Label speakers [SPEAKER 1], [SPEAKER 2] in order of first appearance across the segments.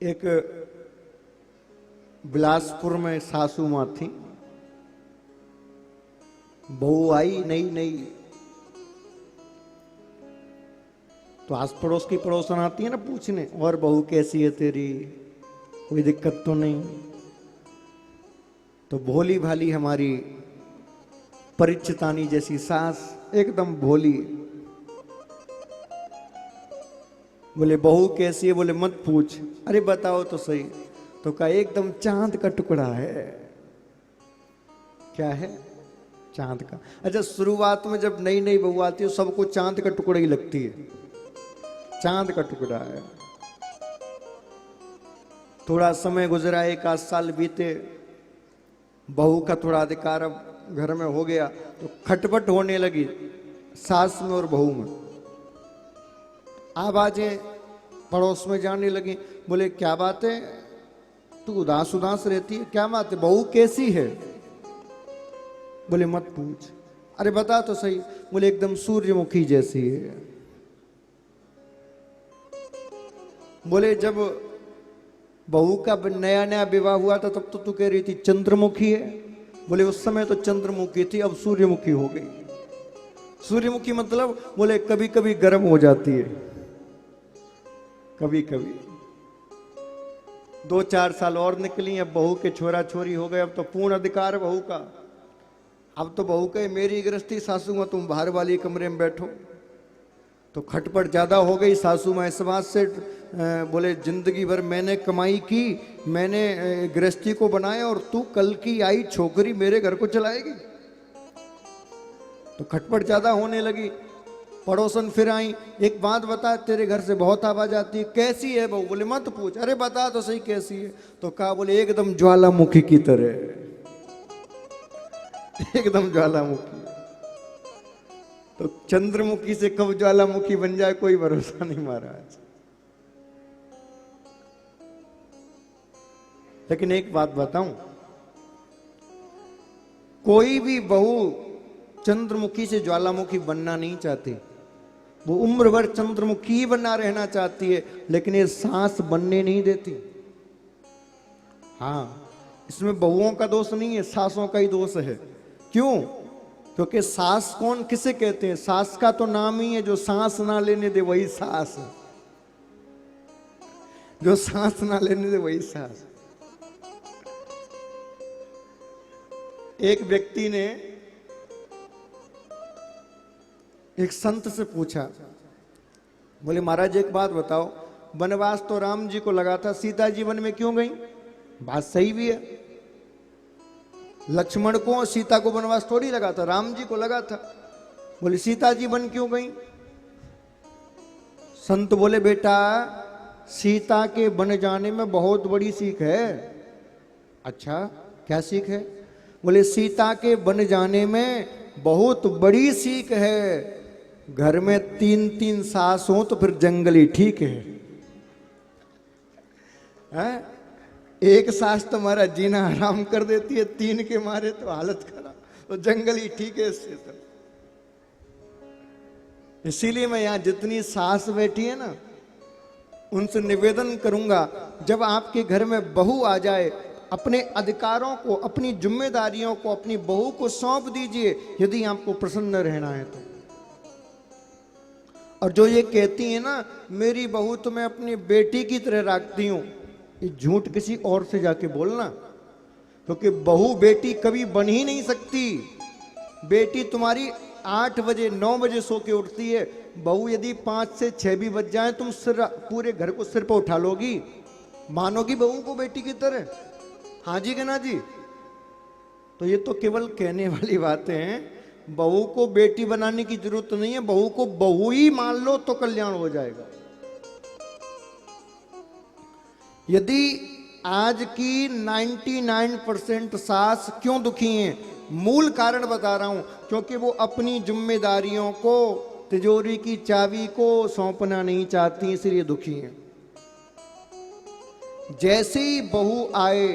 [SPEAKER 1] एक बिलासपुर में सासू माँ थी। बहू आई नई नई, तो आस पड़ोस की पड़ोसन आती है ना पूछने, और बहू कैसी है तेरी, कोई दिक्कत तो नहीं। तो भोली भाली हमारी परिचितानी जैसी सास, एकदम भोली, बोले बहू कैसी है, बोले मत पूछ, अरे बताओ तो सही। तो कहा एकदम चांद का टुकड़ा है। क्या है? चांद का। अच्छा, शुरुआत में जब नई नई बहू आती है सबको चांद का टुकड़ा ही लगती है, चांद का टुकड़ा है। थोड़ा समय गुजरा, 1 आध साल बीते, बहू का थोड़ा अधिकार अब घर में हो गया, तो खटपट होने लगी सास में और बहू में। आवाजें पड़ोस में जाने लगी, बोले क्या बात है, तू उदास उदास रहती है, क्या बात है, बहू कैसी है? बोले मत पूछ, अरे बता तो सही। बोले एकदम सूर्यमुखी जैसी है। बोले जब बहू का नया नया विवाह हुआ था तब तो तू कह रही थी चंद्रमुखी है। बोले उस समय तो चंद्रमुखी थी, अब सूर्यमुखी हो गई। सूर्यमुखी मतलब? बोले कभी कभी गर्म हो जाती है, कभी कभी। 2-4 साल और निकली, अब बहू के छोरा छोरी हो गए, अब तो पूर्ण अधिकार है बहू का। अब तो बहू कहे मेरी गृहस्थी, सासू मां तुम बाहर वाली कमरे में बैठो। तो खटपट ज्यादा हो गई। सासू मां इस बात से बोले जिंदगी भर मैंने कमाई की, मैंने गृहस्थी को बनाया, और तू कल की आई छोकरी मेरे घर को चलाएगी। तो खटपट ज्यादा होने लगी। पड़ोसन फिर आई, एक बात बता, तेरे घर से बहुत आवाज आती है, कैसी है बहू? बोले मत पूछ, अरे बता तो सही कैसी है। तो कहा, बोले एकदम ज्वालामुखी की तरह, एकदम ज्वालामुखी। तो चंद्रमुखी से कब ज्वालामुखी बन जाए कोई भरोसा नहीं महाराज। लेकिन एक बात बताऊं, कोई भी बहू चंद्रमुखी से ज्वालामुखी बनना नहीं चाहती, वो उम्र भर चंद्रमुखी बना रहना चाहती है, लेकिन ये सांस बनने नहीं देती। हाँ, इसमें बहुओं का दोष नहीं है, सासों का ही दोष है। क्यों? क्योंकि सास कौन किसे कहते हैं? सास का तो नाम ही है, जो सांस ना लेने दे वही सास, जो सांस ना लेने दे वही सास। एक व्यक्ति ने एक संत से पूछा, बोले महाराज एक बात बताओ, वनवास तो राम जी को लगा था, सीता जी वन में क्यों गई? बात सही भी है, लक्ष्मण को सीता को वनवास थोड़ी लगा था, राम जी को लगा था। बोले सीता जी वन क्यों गई? संत बोले बेटा, सीता के वन जाने में बहुत बड़ी सीख है। अच्छा, क्या सीख है? बोले सीता के वन जाने में बहुत बड़ी सीख है, घर में 3-3 सास हो तो फिर जंगली ठीक है? एक सास तुम्हारा जीना हराम कर देती है, 3 के मारे तो हालत खराब, तो जंगली ठीक है इससे तो। इसीलिए मैं यहां जितनी सास बैठी है ना, उनसे निवेदन करूंगा, जब आपके घर में बहू आ जाए, अपने अधिकारों को, अपनी जिम्मेदारियों को अपनी बहू को सौंप दीजिए, यदि आपको प्रसन्न रहना है तो। और जो ये कहती है ना, मेरी बहू तो मैं अपनी बेटी की तरह रखती हूं, ये झूठ किसी और से जाके बोलना, क्योंकि बहू बेटी कभी बन ही नहीं सकती। बेटी तुम्हारी 8 बजे 9 बजे सो के उठती है, बहू यदि 5 से 6 भी बज जाए, तुम सिर पूरे घर को सिर पर उठा लोगी, मानोगी बहू को बेटी की तरह? हाँ जी कि ना जी? तो ये तो केवल कहने वाली बातें हैं, बहू को बेटी बनाने की जरूरत नहीं है, बहू को बहू ही मान लो तो कल्याण हो जाएगा। यदि आज की 99% सास क्यों दुखी हैं, मूल कारण बता रहा हूं, क्योंकि वो अपनी जिम्मेदारियों को, तिजोरी की चाबी को सौंपना नहीं चाहती, इसलिए दुखी हैं। जैसे ही बहू आए,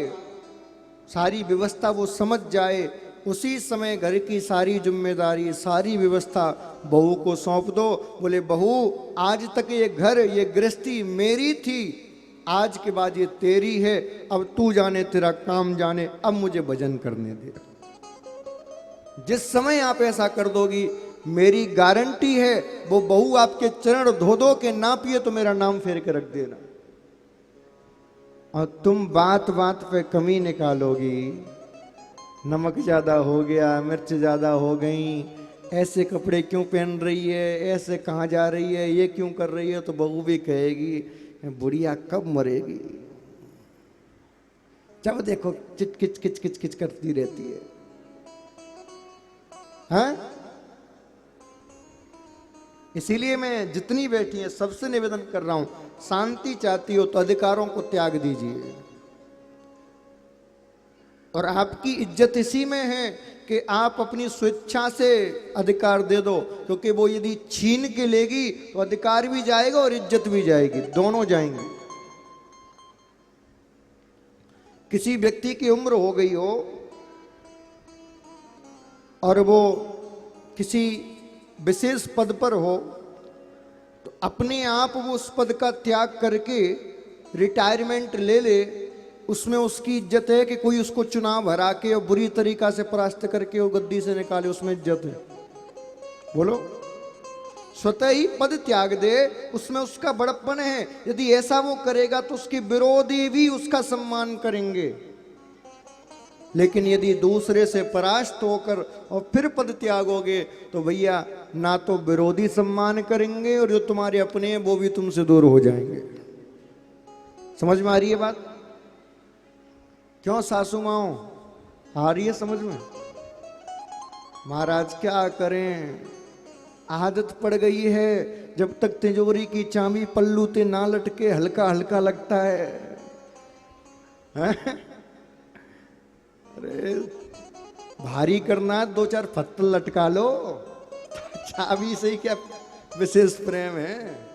[SPEAKER 1] सारी व्यवस्था वो समझ जाए, उसी समय घर की सारी जिम्मेदारी, सारी व्यवस्था बहू को सौंप दो। बोले बहू, आज तक ये घर, ये गृहस्थी मेरी थी, आज के बाद ये तेरी है, अब तू जाने तेरा काम जाने, अब मुझे भजन करने दे। जिस समय आप ऐसा कर दोगी, मेरी गारंटी है वो बहू आपके चरण धो धो के ना पिए तो मेरा नाम फेर के रख देना। और तुम बात बात पे कमी निकालोगी, नमक ज्यादा हो गया, मिर्च ज्यादा हो गई, ऐसे कपड़े क्यों पहन रही है, ऐसे कहाँ जा रही है, ये क्यों कर रही है, तो बहू भी कहेगी बुढ़िया कब मरेगी। जब देखो चिच किच किच किच किच करती रहती है। हाँ? इसीलिए मैं जितनी बैठी है सबसे निवेदन कर रहा हूं, शांति चाहती हो तो अधिकारों को त्याग दीजिए। और आपकी इज्जत इसी में है कि आप अपनी स्वेच्छा से अधिकार दे दो, क्योंकि वो यदि छीन के लेगी तो अधिकार भी जाएगा और इज्जत भी जाएगी, दोनों जाएंगे। किसी व्यक्ति की उम्र हो गई हो और वो किसी विशेष पद पर हो, तो अपने आप वो उस पद का त्याग करके रिटायरमेंट ले ले, उसमें उसकी इज्जत है कि कोई उसको चुनाव हरा के और बुरी तरीका से परास्त करके वो गद्दी से निकाले, उसमें इज्जत है? बोलो। स्वतः ही पद त्याग दे, उसमें उसका बड़प्पन है। यदि ऐसा वो करेगा तो उसके विरोधी भी उसका सम्मान करेंगे। लेकिन यदि दूसरे से परास्त होकर और फिर पद त्यागोगे तो भैया ना तो विरोधी सम्मान करेंगे और जो तुम्हारे अपने हैं वो भी तुमसे दूर हो जाएंगे। समझ में आ रही है बात? क्यों सासू माओ, आ रही है समझ में? महाराज क्या करें, आदत पड़ गई है, जब तक तिजोरी की चाबी पल्लू ते ना लटके हल्का हल्का लगता है। अरे भारी करना, दो चार पत्तल लटका लो, चाबी से ही क्या विशेष प्रेम है।